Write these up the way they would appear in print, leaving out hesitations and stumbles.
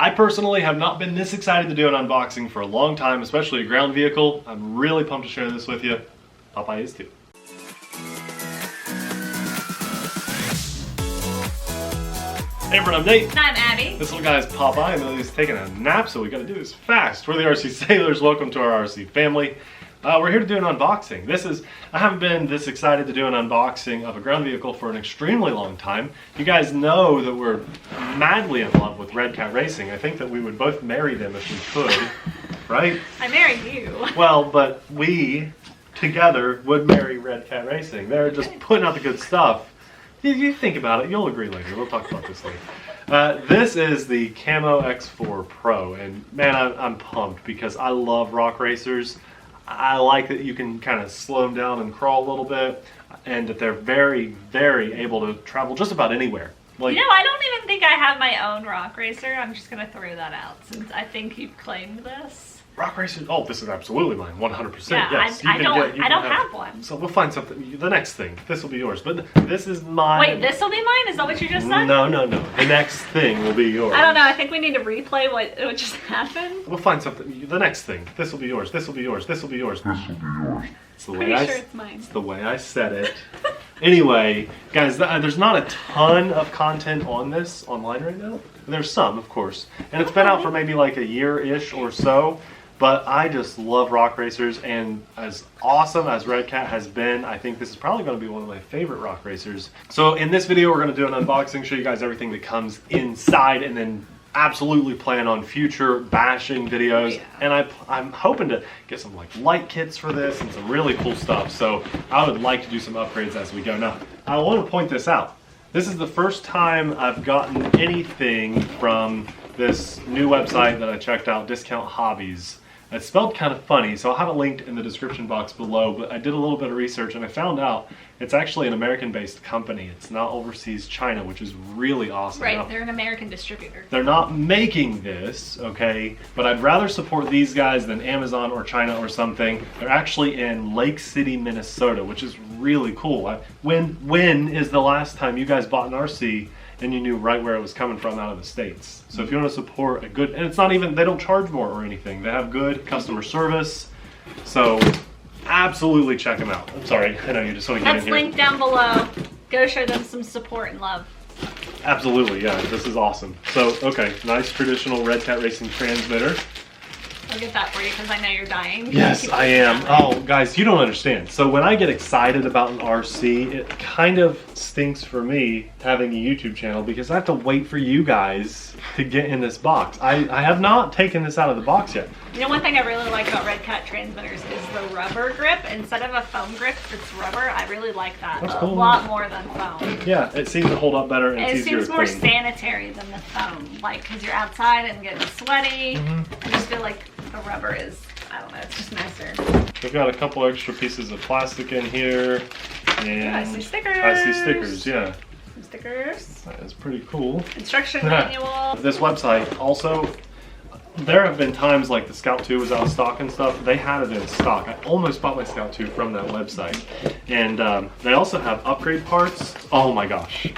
I personally have not been this excited to do an unboxing for a long time, especially a ground vehicle. I'm really pumped to share this with you. Popeye is too. Hey everyone, I'm Nate. And I'm Abby. This little guy is Popeye, and he's taking a nap, so we gotta do this fast. We're the RC Sailors. Welcome to our RC family. We're here to do an unboxing. I haven't been this excited to do an unboxing of a ground vehicle for an extremely long time. You guys know that we're madly in love with Red Cat Racing. I think that we would both marry them if we could, right? I married you. Well, but we together would marry Red Cat Racing. They're just putting out the good stuff. You think about it, you'll agree later. We'll talk about this later. This is the Camo X4 Pro, and man, I'm pumped because I love rock racers. I like that you can kind of slow them down and crawl a little bit, and that they're very, very able to travel just about anywhere. Like, you know, I don't even think I have my own rock racer. I'm just going to throw that out since I think you've claimed this. Rock racers? Oh, this is absolutely mine, 100%. Yeah, yes, I don't have one. So we'll find something. The next thing, this will be yours. But this is mine. Wait, this will be mine? Is that what you just said? No. The next thing will be yours. I don't know. I think we need to replay what just happened. We'll find something. The next thing. This will be yours. This will be yours. This will be yours. This will be yours. It's the way Pretty sure it's mine. It's the way I said it. Anyway, guys, there's not a ton of content on this online right now. There's some, of course, and it's been out for maybe like a year-ish or so. But I just love rock racers, and as awesome as Red Cat has been, I think this is probably going to be one of my favorite rock racers. So in this video, we're going to do an unboxing, show you guys everything that comes inside, and then absolutely plan on future bashing videos. Yeah. And I'm hoping to get some like light kits for this and some really cool stuff. So I would like to do some upgrades as we go. Now, I want to point this out. This is the first time I've gotten anything from this new website that I checked out, Discount Hobbies. It's spelled kind of funny, so I'll have it linked in the description box below, but I did a little bit of research and I found out it's actually an American-based company. It's not overseas China, which is really awesome. Right, now, they're an American distributor. They're not making this, okay, but I'd rather support these guys than Amazon or China or something. They're actually in Lake City, Minnesota, which is really cool. When is the last time you guys bought an RC and you knew right where it was coming from out of the States? So if you want to support a good, and it's not even, they don't charge more or anything. They have good customer service. So absolutely check them out. I'm sorry, I know you just want to get in here. That's linked down below. Go show them some support and love. Absolutely, yeah, this is awesome. So, okay, nice traditional Red Cat Racing transmitter. I'll get that for you because I know you're dying. Yes, I am. Oh, guys, you don't understand. So when I get excited about an RC, it kind of stinks for me having a YouTube channel because I have to wait for you guys to get in this box. I have not taken this out of the box yet. You know, one thing I really like about Red Cat transmitters is the rubber grip. Instead of a foam grip, it's rubber. I really like that. That's a cool. lot more than foam. Yeah, it seems to hold up better and it's easier to seems more clean. sanitary than the foam. Like, because you're outside and getting sweaty. I just feel like the rubber is, I don't know, it's just nicer. We've got a couple extra pieces of plastic in here. And yeah, I see stickers. I see stickers, yeah. Some stickers. That is pretty cool. Instruction manual. This website also, there have been times like the Scout 2 was out of stock and stuff. They had it in stock. I almost bought my Scout 2 from that website. And they also have upgrade parts. Oh my gosh.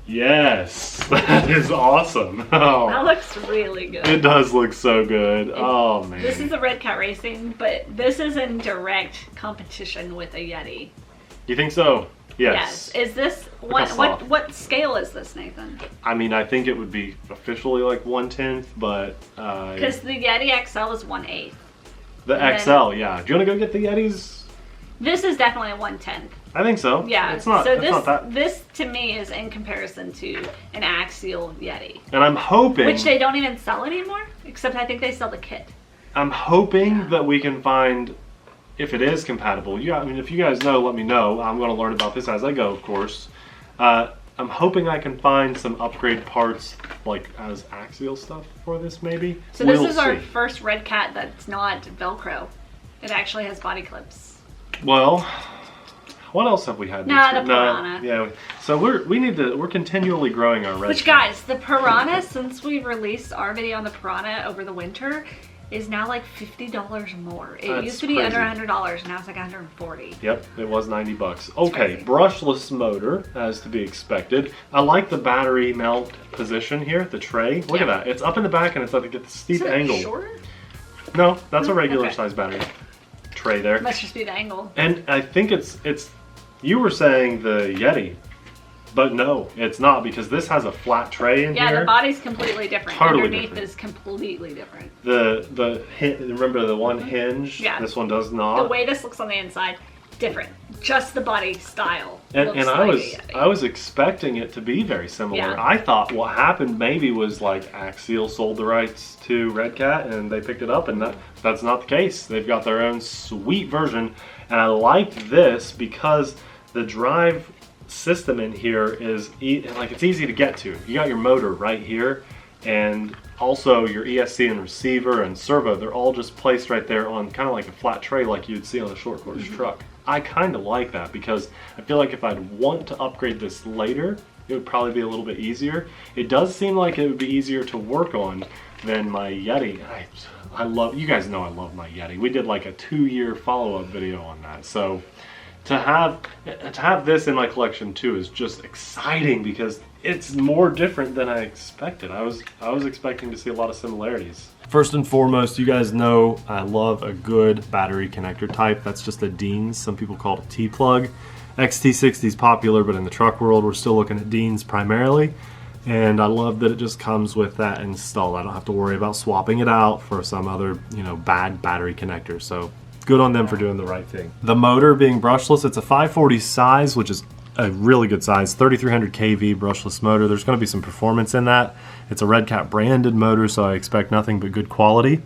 Yes, that is awesome. Oh. That looks really good. It does look so good. Oh man. This is the Red Cat Racing, but this is in direct competition with a Yeti. You think so? Yes. Is this what scale is this, Nathan? I mean, I think it would be officially like 1/10, but because the Yeti XL is 1/8. The XL, yeah. Do you want to go get the Yetis? This is definitely a 1/10. I think so. Yeah. It's not. So it's not that. This to me is in comparison to an axial Yeti. And I'm hoping. Which they don't even sell anymore, except I think they sell the kit. I'm hoping that we can find, if it is compatible. Yeah, I mean, if you guys know, let me know. I'm going to learn about this as I go, of course. I'm hoping I can find some upgrade parts, like as axial stuff for this, maybe. So this is our first Red Cat that's not Velcro. It actually has body clips. Well, what else have we had? No, the Piranha. Yeah, so we're continually growing our Red Which, Cat. guys, the Piranha, since we released our video on the Piranha over the winter, is now like $50 more. It That's used to be crazy. under $100, now it's like $140. Yep, it was $90. Okay, crazy. brushless motor, as to be expected. I like the battery mount position here, the tray. Look at that. It's up in the back and it's at the steep Is it angle. shorter? No, that's a regular Okay. size battery tray there. Must just be the angle. And I think it's you were saying the Yeti, but no, it's not, because this has a flat tray in Yeah, here. the body's completely different. Totally Underneath different. is completely different. Remember the one hinge? Yeah. This one does not. The way this looks on the inside, different. Just the body style. And looks I like was a Yeti. I was expecting it to be very similar. Yeah. I thought what happened maybe was like Axial sold the rights to Red Cat and they picked it up, and that's not the case. They've got their own sweet version, and I like this because the drive system in here is it's easy to get to. You got your motor right here, and also your ESC and receiver and servo. They're all just placed right there on kind of like a flat tray like you'd see on a short course truck. I kind of like that because I feel like if I'd want to upgrade this later, it would probably be a little bit easier. It does seem like it would be easier to work on than my Yeti. I love, you guys know I love my Yeti. We did like a 2-year follow-up video on that. So to have this in my collection too is just exciting because it's more different than I expected. I was expecting to see a lot of similarities. First and foremost, you guys know I love a good battery connector type. That's just a Dean's. Some people call it a T-plug. XT60 is popular, but in the truck world, we're still looking at Dean's primarily. And I love that it just comes with that installed. I don't have to worry about swapping it out for some other, bad battery connector. So good on them for doing the right thing. The motor being brushless, it's a 540 size, which is a really good size, 3300 kV brushless motor. There's going to be some performance in that. It's a Red Cat branded motor, so I expect nothing but good quality.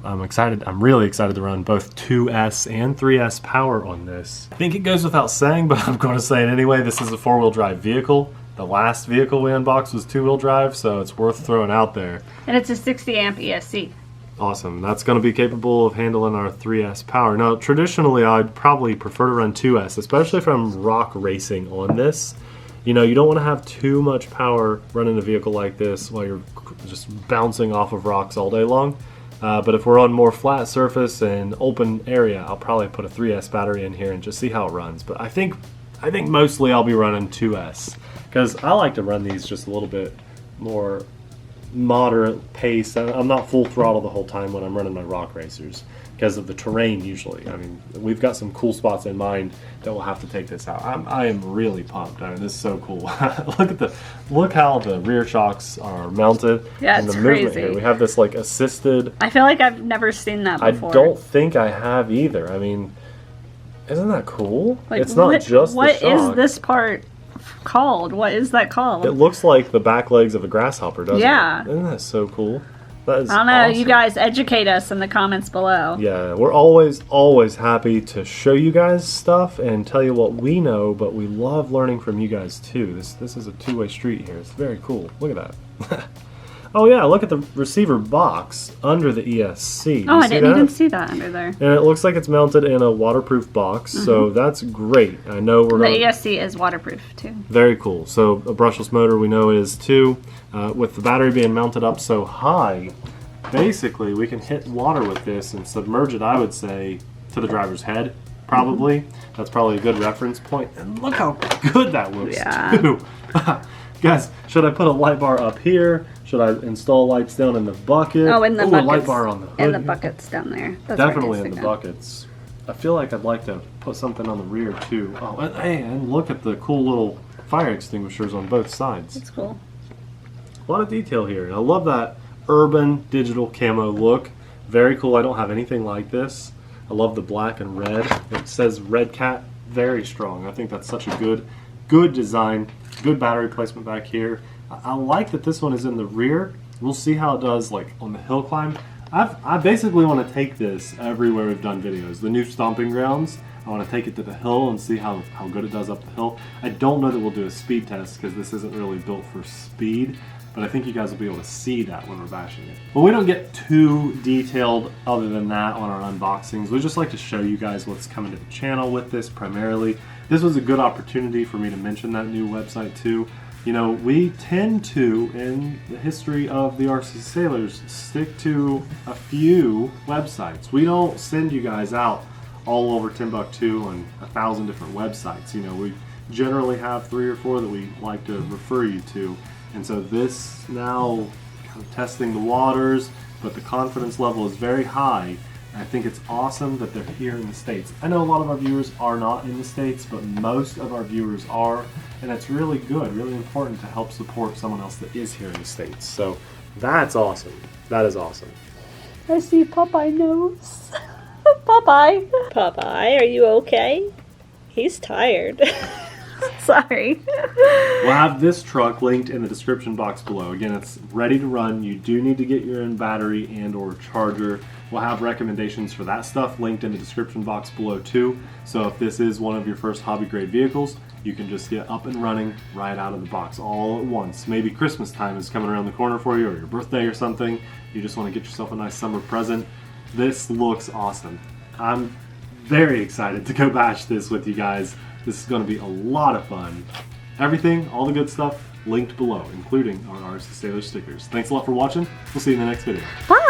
I'm excited. I'm really excited to run both 2S and 3S power on this. I think it goes without saying, but I'm going to say it anyway. This is a 4-wheel drive vehicle. The last vehicle we unboxed was 2-wheel drive, so it's worth throwing out there. And it's a 60 amp ESC. Awesome. That's going to be capable of handling our 3S power. Now, traditionally, I'd probably prefer to run 2S, especially if I'm rock racing on this. You don't want to have too much power running a vehicle like this while you're just bouncing off of rocks all day long. But if we're on more flat surface and open area, I'll probably put a 3S battery in here and just see how it runs. But I think mostly I'll be running 2S because I like to run these just a little bit more moderate pace. I'm not full throttle the whole time when I'm running my rock racers because of the terrain usually. I mean, we've got some cool spots in mind that we'll have to take this out. I am really pumped. I mean, this is so cool. look how the rear shocks are mounted. Yeah, and it's the movement crazy. here. We have this like assisted. I feel like I've never seen that before. I don't think I have either. I mean, isn't that cool? Like, it's not just the what shock. is this part called? What is that called? It looks like the back legs of a grasshopper, doesn't Yeah. it? Isn't that so cool? That is I don't know. awesome. You guys educate us in the comments below. Yeah, we're always happy to show you guys stuff and tell you what we know, but we love learning from you guys too. This is a two-way street here. It's very cool. Look at that. Oh yeah, look at the receiver box under the ESC. Oh, I see didn't that? even see that under there. And it looks like it's mounted in a waterproof box, so that's great. I know we're The going ESC is waterproof too. Very cool. So a brushless motor we know is too. With the battery being mounted up so high, basically we can hit water with this and submerge it, I would say, to the driver's head, probably. That's probably a good reference point. And look how good that looks too. Guys, should I put a light bar up here? Should I install lights down in the bucket? Oh, in the Ooh, buckets. a light bar on the hood In the here. buckets down there. That's where it Definitely needs in to the go. buckets. I feel like I'd like to put something on the rear too. Oh, and, hey, and look at the cool little fire extinguishers on both sides. That's cool. A lot of detail here. I love that urban digital camo look. Very cool. I don't have anything like this. I love the black and red. It says Red Cat. Very strong. I think that's such a good design. Good battery placement back here. I like that this one is in the rear. We'll see how it does like on the hill climb. I basically want to take this everywhere we've done videos. The new stomping grounds, I want to take it to the hill and see how good it does up the hill. I don't know that we'll do a speed test because this isn't really built for speed, but I think you guys will be able to see that when we're bashing it. But we don't get too detailed other than that on our unboxings. We just like to show you guys what's coming to the channel with this primarily. This was a good opportunity for me to mention that new website too. You know, we tend to, in the history of the RC Sailors, stick to a few websites. We don't send you guys out all over Timbuktu on 1,000 different websites. You know, we generally have 3 or 4 that we like to refer you to. And so this now kind of testing the waters, but the confidence level is very high. I think it's awesome that they're here in the States. I know a lot of our viewers are not in the States, but most of our viewers are, and it's really good, really important to help support someone else that is here in the States. So that's awesome. That is awesome. I see Popeye nose. Popeye. Popeye, are you okay? He's tired. Sorry. We'll have this truck linked in the description box below. Again, it's ready to run. You do need to get your own battery and or charger. We'll have recommendations for that stuff linked in the description box below too. So if this is one of your first hobby grade vehicles, you can just get up and running right out of the box all at once. Maybe Christmas time is coming around the corner for you, or your birthday or something. You just want to get yourself a nice summer present. This looks awesome. I'm very excited to go bash this with you guys. This is going to be a lot of fun. Everything, all the good stuff, linked below, including our RC Sailor stickers. Thanks a lot for watching. We'll see you in the next video. Bye.